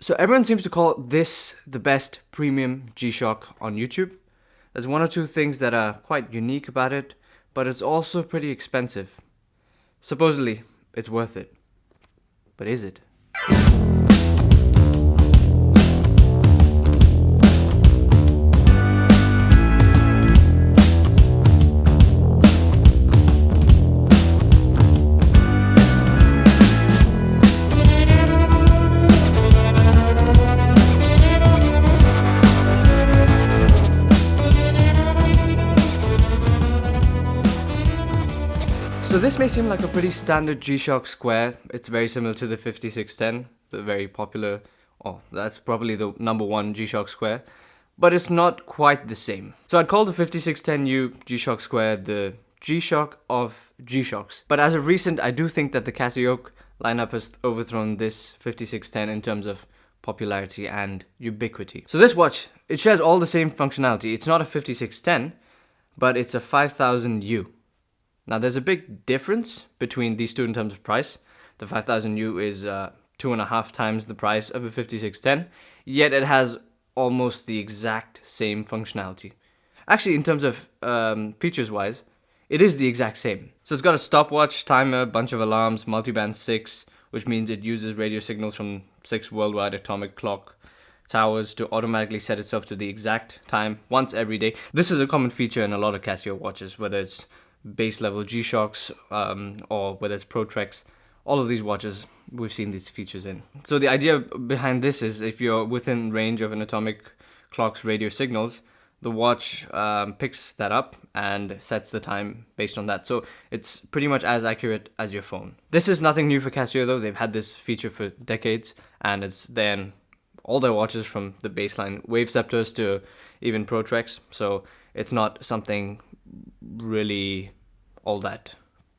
So everyone seems to call this the best premium G-Shock on YouTube. There's one or two things that are quite unique about it, but it's also pretty expensive. Supposedly, it's worth it. But is it? So this may seem like a pretty standard G-Shock square. It's very similar to the 5610, the very popular, that's probably the number one G-Shock square, but it's not quite the same. So I'd call the 5610U G-Shock square the G-Shock of G-Shocks. But as of recent, I do think that the Casio lineup has overthrown this 5610 in terms of popularity and ubiquity. So this watch, it shares all the same functionality. It's not a 5610, but it's a 5000U. Now, there's a big difference between these two in terms of price. The 5000U is 2.5 times the price of a 5610, yet it has almost the exact same functionality. Actually, in terms of features-wise, it is the exact same. So it's got a stopwatch, timer, bunch of alarms, multiband 6, which means it uses radio signals from 6 worldwide atomic clock towers to automatically set itself to the exact time once every day. This is a common feature in a lot of Casio watches, whether it's base level G-Shocks or whether it's Pro Treks. All of these watches we've seen these features in. So the idea behind this is if you're within range of an atomic clock's radio signals, the watch picks that up and sets the time based on that. So it's pretty much as accurate as your phone. This is nothing new for Casio though. They've had this feature for decades, and it's then all their watches from the baseline Wave Scepters to even Pro Treks. So it's not something really all that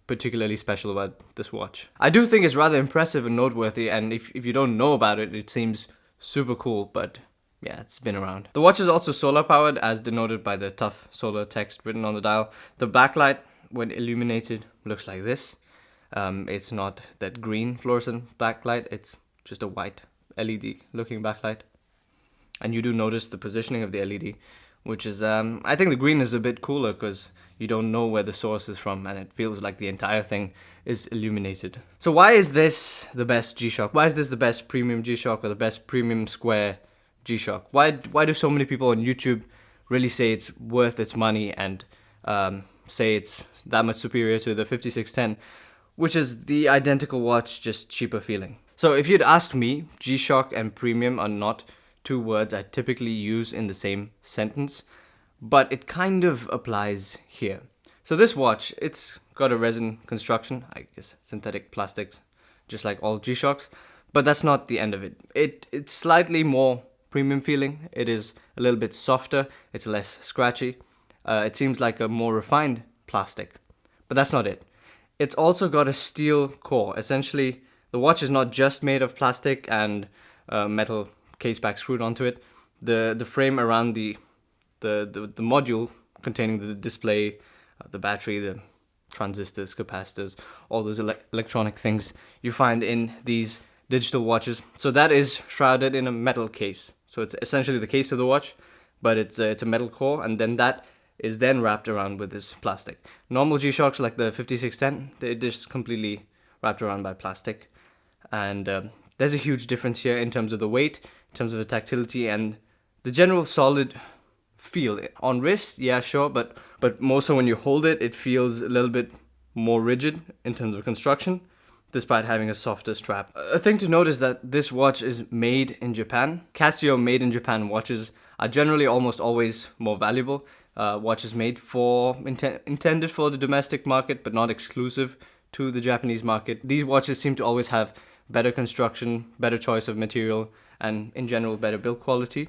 particularly special about this watch. I do think it's rather impressive and noteworthy, and if you don't know about it, it seems super cool, but yeah, it's been around. The watch is also solar powered, as denoted by the tough solar text written on the dial. The backlight, when illuminated, looks like this. It's not that green fluorescent backlight, it's just a white LED looking backlight. And you do notice the positioning of the LED, which is, I think the green is a bit cooler because you don't know where the source is from, and it feels like the entire thing is illuminated. So why is this the best G-Shock? Why is this the best premium G-Shock or the best premium square G-Shock? Why do so many people on YouTube really say it's worth its money and say it's that much superior to the 5610, which is the identical watch, just cheaper feeling? So if you'd asked me, G-Shock and premium are not two words I typically use in the same sentence, but it kind of applies here. So this watch, it's got a resin construction, I guess synthetic plastics, just like all G-Shocks, but that's not the end of it. It's slightly more premium feeling. It is a little bit softer, it's less scratchy. It seems like a more refined plastic, but that's not it. It's also got a steel core. Essentially, the watch is not just made of plastic and metal case back screwed onto it. The frame around the module containing the display, the battery, the transistors, capacitors, all those electronic things you find in these digital watches. So that is shrouded in a metal case. So it's essentially the case of the watch, but it's a metal core, and then that is then wrapped around with this plastic. Normal G-Shocks like the 5610, they're just completely wrapped around by plastic. And there's a huge difference here in terms of the weight, in terms of the tactility, and the general solid feel. On wrist, yeah, sure, but more so when you hold it, it feels a little bit more rigid in terms of construction, despite having a softer strap. A thing to note is that this watch is made in Japan. Casio made in Japan watches are generally almost always more valuable. Watches made intended for the domestic market, but not exclusive to the Japanese market. These watches seem to always have better construction, better choice of material, and in general better build quality.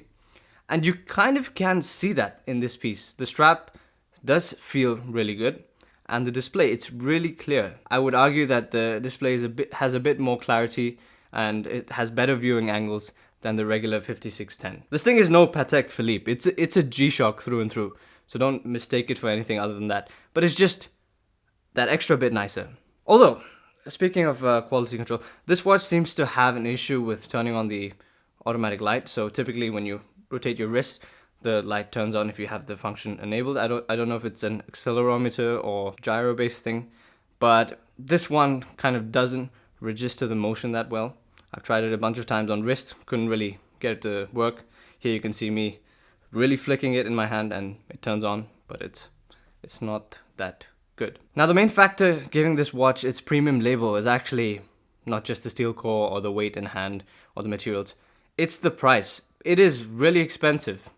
And you kind of can see that in this piece. The strap does feel really good, and the display, it's really clear. I would argue that the display has a bit more clarity, and it has better viewing angles than the regular 5610. This thing is no Patek Philippe. It's a G-Shock through and through, so don't mistake it for anything other than that. But it's just that extra bit nicer. Although, speaking of quality control, this watch seems to have an issue with turning on the automatic light. So typically when you rotate your wrist, the light turns on if you have the function enabled. I don't know if it's an accelerometer or gyro based thing, but this one kind of doesn't register the motion that well. I've tried it a bunch of times on wrist, couldn't really get it to work. Here you can see me really flicking it in my hand and it turns on, but it's not that good. Now the main factor giving this watch its premium label is actually not just the steel core or the weight in hand or the materials. It's the price. It is really expensive.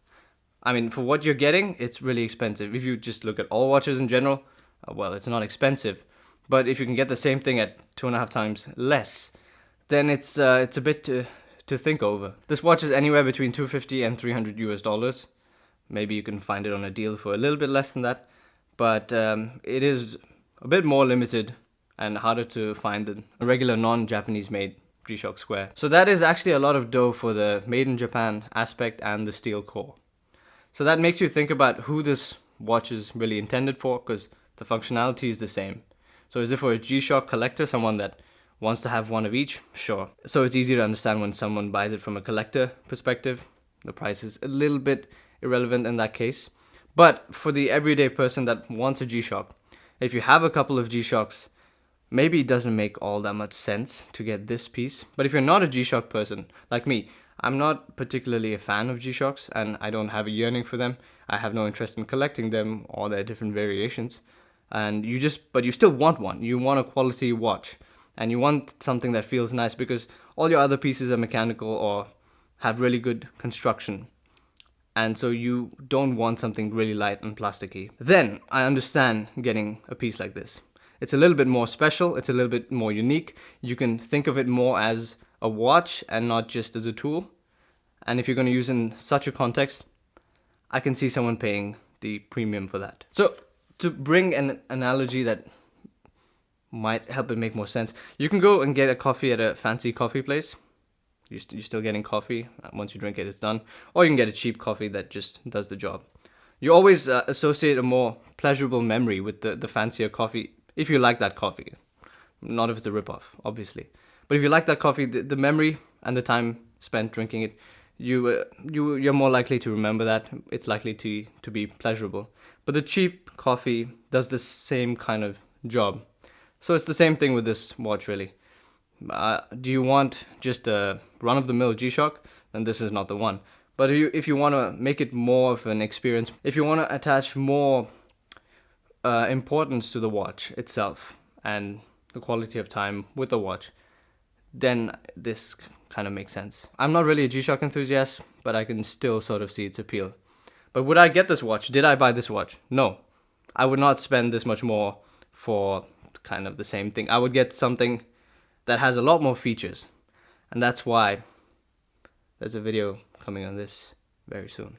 I mean, for what you're getting, it's really expensive. If you just look at all watches in general, well, it's not expensive. But if you can get the same thing at 2.5 times less, then it's a bit to think over. This watch is anywhere between $250 and $300 US. Maybe you can find it on a deal for a little bit less than that. But it is a bit more limited and harder to find than a regular non-Japanese made G-Shock Square. So that is actually a lot of dough for the made in Japan aspect and the steel core. So that makes you think about who this watch is really intended for, because the functionality is the same. So is it for a G-Shock collector, someone that wants to have one of each? Sure. So it's easy to understand when someone buys it from a collector perspective. The price is a little bit irrelevant in that case. But for the everyday person that wants a G-Shock, if you have a couple of G-Shocks, maybe it doesn't make all that much sense to get this piece. But if you're not a G-Shock person, like me, I'm not particularly a fan of G-Shocks and I don't have a yearning for them. I have no interest in collecting them or their different variations. And but you still want one. You want a quality watch and you want something that feels nice because all your other pieces are mechanical or have really good construction. And so you don't want something really light and plasticky. Then I understand getting a piece like this. It's a little bit more special. It's a little bit more unique. You can think of it more as a watch and not just as a tool. And if you're going to use it in such a context, I can see someone paying the premium for that. So to bring an analogy that might help it make more sense, you can go and get a coffee at a fancy coffee place. You're still getting coffee. Once you drink it, it's done. Or you can get a cheap coffee that just does the job. You always associate a more pleasurable memory with the fancier coffee if you like that coffee. Not if it's a ripoff, obviously. But if you like that coffee, the memory and the time spent drinking it, you're more likely to remember that. It's likely to be pleasurable. But the cheap coffee does the same kind of job. So it's the same thing with this watch, really. Do you want just a run-of-the-mill G-Shock? Then this is not the one. But if you want to make it more of an experience, if you want to attach more importance to the watch itself and the quality of time with the watch, then this kind of makes sense. I'm not really a G-Shock enthusiast, but I can still sort of see its appeal. But would I get this watch? Did I buy this watch? No. I would not spend this much more for kind of the same thing. I would get something that has a lot more features. And that's why there's a video coming on this very soon.